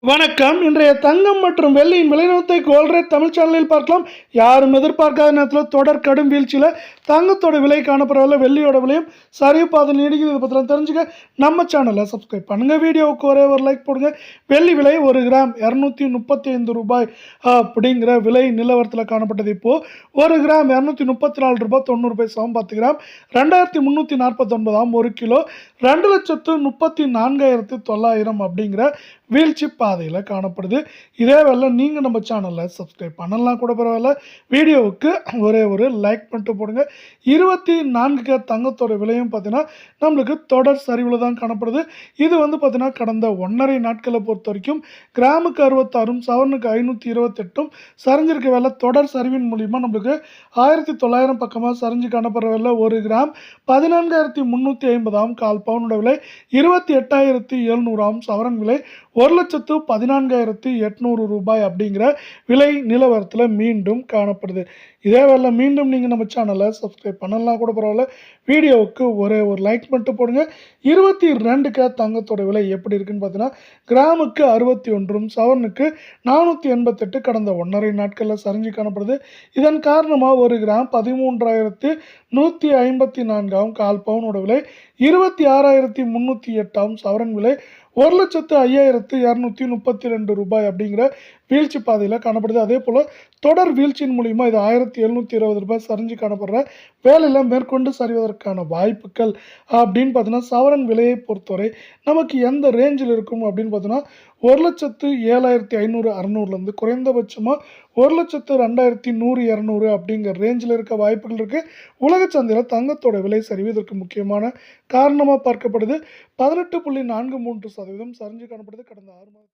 வணக்கம். இன்றைய தங்கம் மற்றும் வெள்ளியின் விலைநிறுவனத்தை கோல்ட் ரேட் தமிழ் சேனலில் பார்க்கலாம். யாரும் எதிர்பார்க்காத நேரத்தில் தொடர் கடும் வீழ்ச்சியில் தங்கத்தோட விலை காணப்படுறதில்ல, வெள்ளியோட விலையும் சரிவு பாதையில் நீடிக்குது. இதை பற்றிலாம் தெரிஞ்சுக்க நம்ம சேனலை சப்ஸ்கிரைப் பண்ணுங்கள். வீடியோவுக்கு ஒரே ஒரு லைக் போடுங்க. வெள்ளி விலை 1 கிராம் 235 ரூபாய் அப்படிங்கிற விலை நிலவரத்தில் காணப்பட்டது. இப்போது 1 கிராம் 234 ரூபாய் 90 பைசாவும் 10 கிராம் 2349 1 கிலோ 2,34,900 அப்படிங்கிற வீழ்ச்சி பாதையில் காணப்படுது. இதே வேலை நீங்கள் நம்ம சேனலில் சப்ஸ்கிரைப் பண்ணலாம் கூட பரவாயில்ல. வீடியோவுக்கு ஒரே ஒரு லைக் பண்ணிட்டு போடுங்க. 24K தங்கத்தோட விலையும் பார்த்தீங்கன்னா நம்மளுக்கு தொடர் சரிவில் தான் காணப்படுது. இது பார்த்தீங்கன்னா கடந்த 1.5 நாட்களை பொறுத்த வரைக்கும் கிராமுக்கு 66 சவரனுக்கு 528 சரிஞ்சிருக்க வேலை தொடர் சரிவின் மூலிமா நம்மளுக்கு 1900 பக்கமாக சரிஞ்சு காணப்படுற வேலை 1 கிராம் 14,350 கால் பவுனோட விலை 28,700 சவரன் விலை 1,14,800 ரூபாய் அப்படிங்கிற விலை நிலவரத்தில் மீண்டும் காணப்படுது. இதே வேலை மீண்டும் நீங்கள் நம்ம சேனலை சப்ஸ்கிரைப் பண்ணலாம் கூட பரவாயில்ல. வீடியோவுக்கு ஒரே ஒரு லைக் மட்டும் போடுங்க. 22K தங்கத்தோட விலை எப்படி இருக்குன்னு பார்த்தீங்கன்னா கிராமுக்கு 61 சவரனுக்கு 488 கடந்த 1.5 நாட்களில் சரிஞ்சு காணப்படுது. இதன் காரணமாக 1 கிராம் 13,154 கால் பவுனோட விலை 26,308 சவரன் விலை 1,05,232 ரூபாய் அப்படிங்கிற வீழ்ச்சி பாதையில் காணப்படுது. அதே போல் தொடர் வீழ்ச்சியின் மூலிமா இது 1,720 ரூபாய் சரிஞ்சு காணப்படுற வேலையில் மேற்கொண்டு சரிவதற்கான வாய்ப்புகள் அப்படின்னு பார்த்தீங்கன்னா சவரன் விலையை பொறுத்தவரை நமக்கு எந்த ரேஞ்சில் இருக்கும் அப்படின்னு பார்த்தீங்கன்னா 1,07,500 600லேருந்து குறைந்தபட்சமாக 1,02,100 200 அப்படிங்கிற ரேஞ்சில் இருக்க வாய்ப்புகள் இருக்குது. உலக சந்தையில் தங்கத்தோட விலை சரிவு இதற்கு முக்கியமான காரணமாக பார்க்கப்படுது. 18.43% சரிஞ்சு காணப்படுது கடந்த 6 மாதம்.